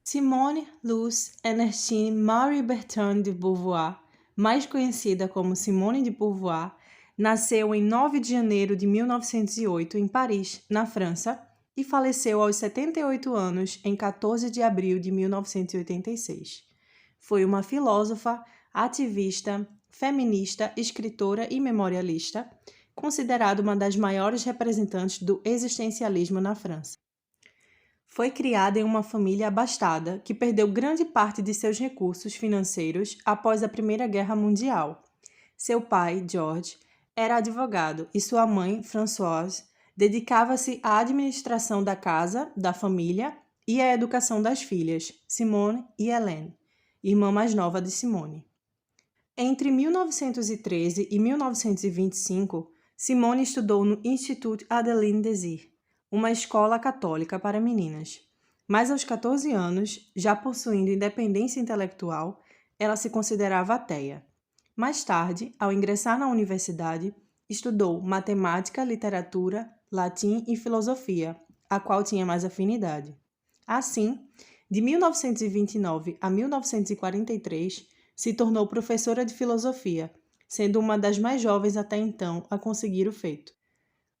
Simone Luce Ernestine Marie Bertin de Beauvoir, mais conhecida como Simone de Beauvoir, nasceu em 9 de janeiro de 1908 em Paris, na França, e faleceu aos 78 anos em 14 de abril de 1986. Foi uma filósofa, ativista, feminista, escritora e memorialista, considerada uma das maiores representantes do existencialismo na França. Foi criada em uma família abastada que perdeu grande parte de seus recursos financeiros após a Primeira Guerra Mundial. Seu pai, George, era advogado e sua mãe, Françoise, dedicava-se à administração da casa, da família e à educação das filhas, Simone e Hélène, irmã mais nova de Simone. Entre 1913 e 1925, Simone estudou no Institut Adeline Désir, uma escola católica para meninas. Mas aos 14 anos, já possuindo independência intelectual, ela se considerava ateia. Mais tarde, ao ingressar na universidade, estudou matemática, literatura, latim e filosofia, a qual tinha mais afinidade. Assim, de 1929 a 1943, se tornou professora de filosofia, sendo uma das mais jovens até então a conseguir o feito.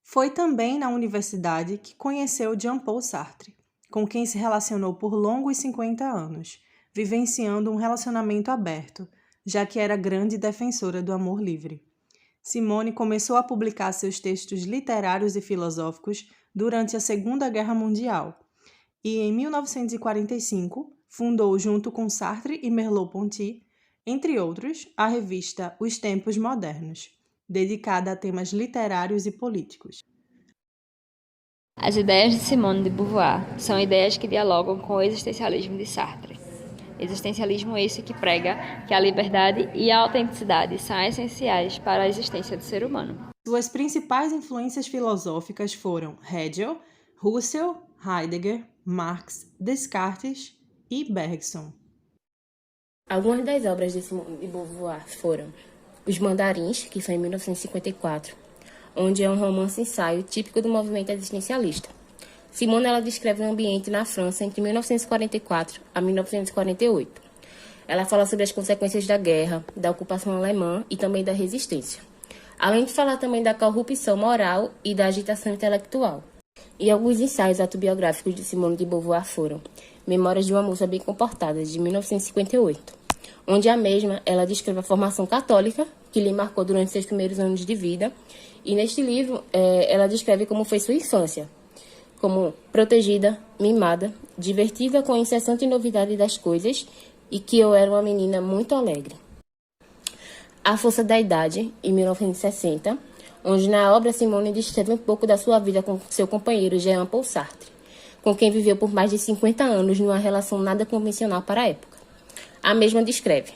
Foi também na universidade que conheceu Jean-Paul Sartre, com quem se relacionou por longos 50 anos, vivenciando um relacionamento aberto, já que era grande defensora do amor livre. Simone começou a publicar seus textos literários e filosóficos durante a Segunda Guerra Mundial e, em 1945, fundou, junto com Sartre e Merleau-Ponty, entre outros, a revista Os Tempos Modernos, dedicada a temas literários e políticos. As ideias de Simone de Beauvoir são ideias que dialogam com o existencialismo de Sartre. Existencialismo esse que prega que a liberdade e a autenticidade são essenciais para a existência do ser humano. Suas principais influências filosóficas foram Hegel, Husserl, Heidegger, Marx, Descartes e Bergson. Algumas das obras de Simone de Beauvoir foram Os Mandarins, que foi em 1954, onde é um romance-ensaio típico do movimento existencialista. Simone ela descreve um ambiente na França entre 1944 a 1948. Ela fala sobre as consequências da guerra, da ocupação alemã e também da resistência. Além de falar também da corrupção moral e da agitação intelectual. E alguns ensaios autobiográficos de Simone de Beauvoir foram Memórias de uma Moça Bem Comportada, de 1958, onde a mesma ela descreve a formação católica que lhe marcou durante seus primeiros anos de vida. E neste livro, ela descreve como foi sua infância, como protegida, mimada, divertida com a incessante novidade das coisas e que eu era uma menina muito alegre. A Força da Idade, em 1960, onde na obra Simone descreve um pouco da sua vida com seu companheiro Jean-Paul Sartre, com quem viveu por mais de 50 anos numa relação nada convencional para a época. A mesma descreve: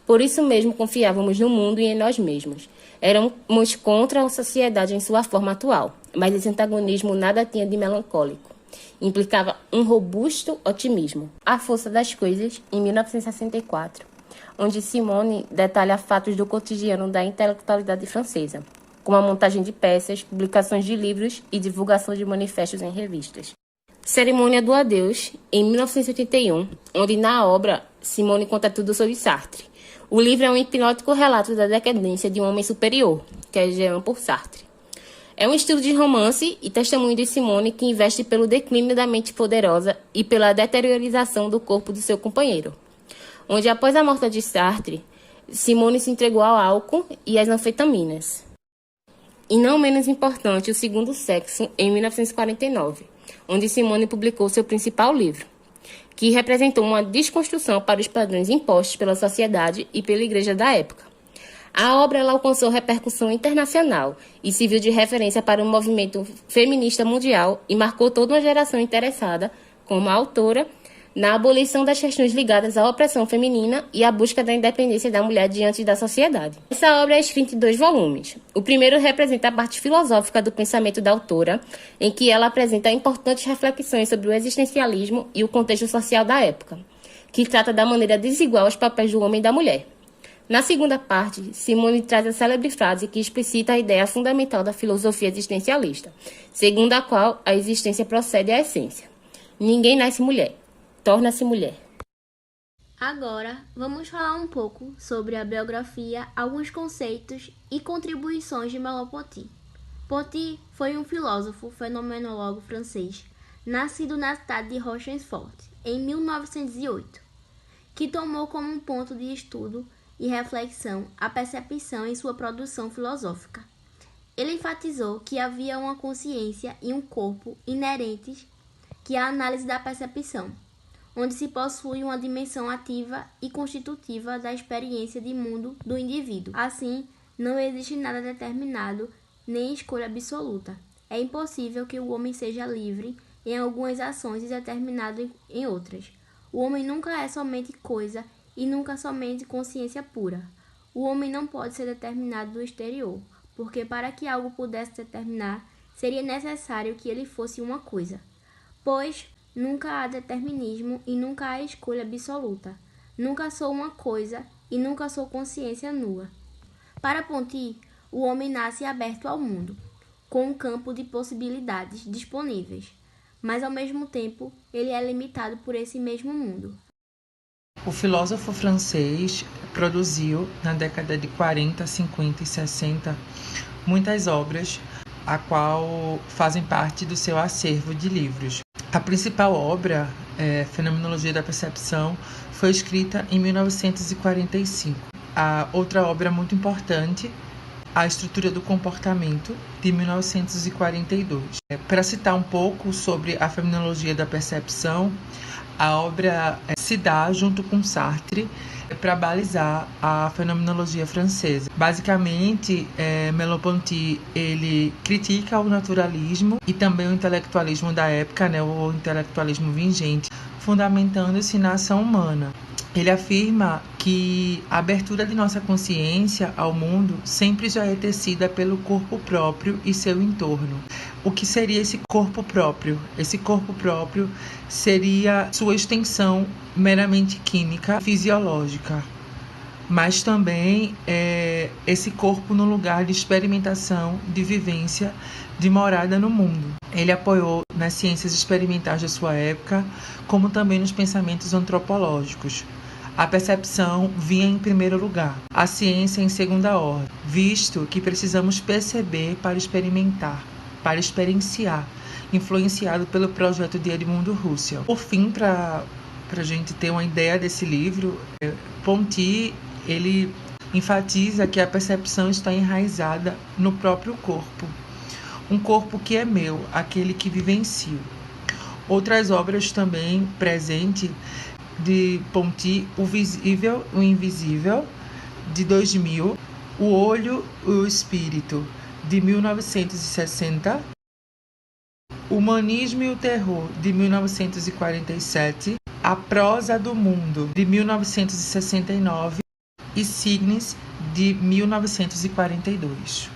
por isso mesmo confiávamos no mundo e em nós mesmos. Éramos contra a sociedade em sua forma atual, mas esse antagonismo nada tinha de melancólico. Implicava um robusto otimismo. A Força das Coisas, em 1964, onde Simone detalha fatos do cotidiano da intelectualidade francesa, como a montagem de peças, publicações de livros e divulgação de manifestos em revistas. Cerimônia do Adeus, em 1981, onde na obra Simone conta tudo sobre Sartre. O livro é um hipnótico relato da decadência de um homem superior, que é Jean-Paul Sartre. É um estilo de romance e testemunho de Simone que investe pelo declínio da mente poderosa e pela deteriorização do corpo do seu companheiro, onde após a morte de Sartre, Simone se entregou ao álcool e às anfetaminas. E não menos importante, O Segundo Sexo, em 1949, onde Simone publicou seu principal livro, que representou uma desconstrução para os padrões impostos pela sociedade e pela igreja da época. A obra ela alcançou repercussão internacional e serviu de referência para o movimento feminista mundial e marcou toda uma geração interessada, como a autora, na abolição das questões ligadas à opressão feminina e à busca da independência da mulher diante da sociedade. Essa obra é escrita em 2 volumes. O primeiro representa a parte filosófica do pensamento da autora, em que ela apresenta importantes reflexões sobre o existencialismo e o contexto social da época, que trata da maneira desigual os papéis do homem e da mulher. Na segunda parte, Simone traz a célebre frase que explicita a ideia fundamental da filosofia existencialista, segundo a qual a existência procede à essência. Ninguém nasce mulher. torna-se mulher. Agora, vamos falar um pouco sobre a biografia, alguns conceitos e contribuições de Merleau-Ponty. Ponty foi um filósofo fenomenólogo francês, nascido na cidade de Rochefort, em 1908, que tomou como um ponto de estudo e reflexão a percepção em sua produção filosófica. Ele enfatizou que havia uma consciência e um corpo inerentes que é a análise da percepção, onde se possui uma dimensão ativa e constitutiva da experiência de mundo do indivíduo. Assim, não existe nada determinado nem escolha absoluta. É impossível que o homem seja livre em algumas ações e determinado em outras. O homem nunca é somente coisa e nunca somente consciência pura. O homem não pode ser determinado do exterior, porque para que algo pudesse determinar, seria necessário que ele fosse uma coisa. Pois nunca há determinismo e nunca há escolha absoluta. Nunca sou uma coisa e nunca sou consciência nua. Para Ponty, o homem nasce aberto ao mundo, com um campo de possibilidades disponíveis, mas ao mesmo tempo ele é limitado por esse mesmo mundo. O filósofo francês produziu, na década de 40, 50 e 60, muitas obras, a qual fazem parte do seu acervo de livros. A principal obra, Fenomenologia da Percepção, foi escrita em 1945. A outra obra muito importante, A Estrutura do Comportamento, de 1942. Para citar um pouco sobre a Fenomenologia da Percepção, a obra se dá junto com Sartre para balizar a fenomenologia francesa. Basicamente, Merleau-Ponty ele critica o naturalismo e também o intelectualismo da época, o intelectualismo vigente, fundamentando-se na ação humana. Ele afirma que a abertura de nossa consciência ao mundo sempre já é tecida pelo corpo próprio e seu entorno. O que seria esse corpo próprio? Esse corpo próprio seria sua extensão meramente química, fisiológica, mas também esse corpo no lugar de experimentação, de vivência, de morada no mundo. Ele apoiou nas ciências experimentais da sua época, como também nos pensamentos antropológicos. A percepção vinha em primeiro lugar, a ciência em segunda ordem, visto que precisamos perceber para experimentar, para experienciar, influenciado pelo projeto de Edmund Husserl. Por fim, para a gente ter uma ideia desse livro, Ponty ele enfatiza que a percepção está enraizada no próprio corpo, um corpo que é meu, aquele que vivencio. Outras obras também presentes de Ponty, O Visível, o Invisível, de 2000, O Olho e o Espírito, de 1960, O Humanismo e o Terror, de 1947, A Prosa do Mundo, de 1969 e Signes, de 1942.